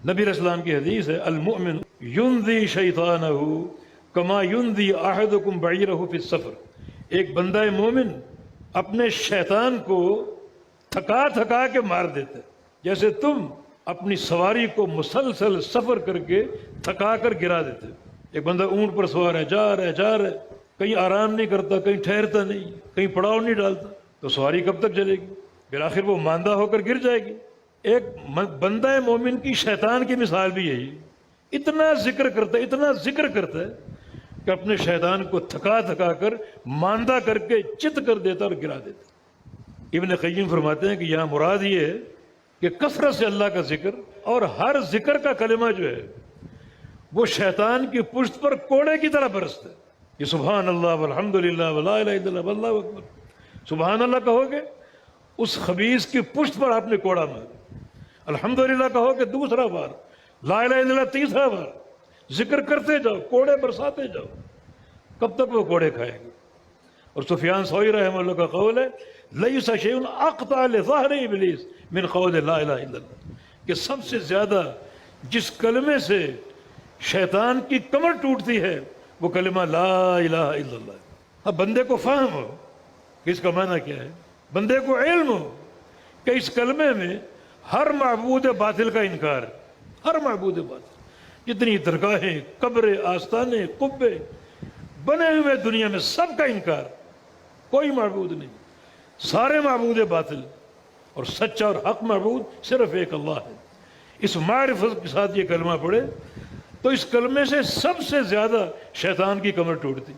نبی علیہ السلام کی حدیث ہے، المؤمن ینذی شیطانہ کما ینذی احدکم بعیرہ فی السفر، ایک بندہ مومن اپنے شیطان کو تھکا تھکا کے مار دیتا ہے، جیسے تم اپنی سواری کو مسلسل سفر کر کے تھکا کر گرا دیتے. ایک بندہ اونٹ پر سوار ہے، جا رہا ہے، کہیں آرام نہیں کرتا، کہیں ٹھہرتا نہیں، کہیں پڑاؤ نہیں ڈالتا، تو سواری کب تک چلے گی؟ بالآخر وہ ماندہ ہو کر گر جائے گی. ایک بندہ مومن کی شیطان کی مثال بھی یہی، اتنا ذکر کرتا ہے کہ اپنے شیطان کو تھکا تھکا کر ماندہ کر کے چت کر دیتا اور گرا دیتا. ابن قیم فرماتے ہیں کہ یہاں مراد یہ ہے کہ کثرت سے اللہ کا ذکر، اور ہر ذکر کا کلمہ جو ہے وہ شیطان کی پشت پر کوڑے کی طرح برستا ہے. یہ سبحان اللہ والحمد للہ ولا الہ الا اللہ واللہ اکبر، سبحان اللہ کہو گے اس خبیث کی پشت پر آپ نے کوڑا مارا، الحمدللہ کہو کہ دوسرا بار، لا الہ الا اللہ تیسرا بار، ذکر کرتے جاؤ، کوڑے برساتے جاؤ، کب تک وہ کوڑے کھائے گے؟ اور سفیان ثوری رحمہ اللہ کا قول ہے، لیس شیء اقطع لظہر ابلیس من قول لا الہ الا اللہ، کہ سب سے زیادہ جس کلمے سے شیطان کی کمر ٹوٹتی ہے وہ کلمہ لا الہ الا اللہ. اب بندے کو فہم ہو کہ اس کا معنی کیا ہے، بندے کو علم ہو کہ اس کلمے میں ہر معبود باطل کا انکار ہے، ہر معبود باطل، جتنی درگاہیں، قبریں، آستانے، قبے بنے ہوئے دنیا میں سب کا انکار، کوئی معبود نہیں، سارے معبود باطل، اور سچا اور حق معبود صرف ایک اللہ ہے. اس معرفت کے ساتھ یہ کلمہ پڑھے تو اس کلمے سے سب سے زیادہ شیطان کی کمر ٹوٹتی.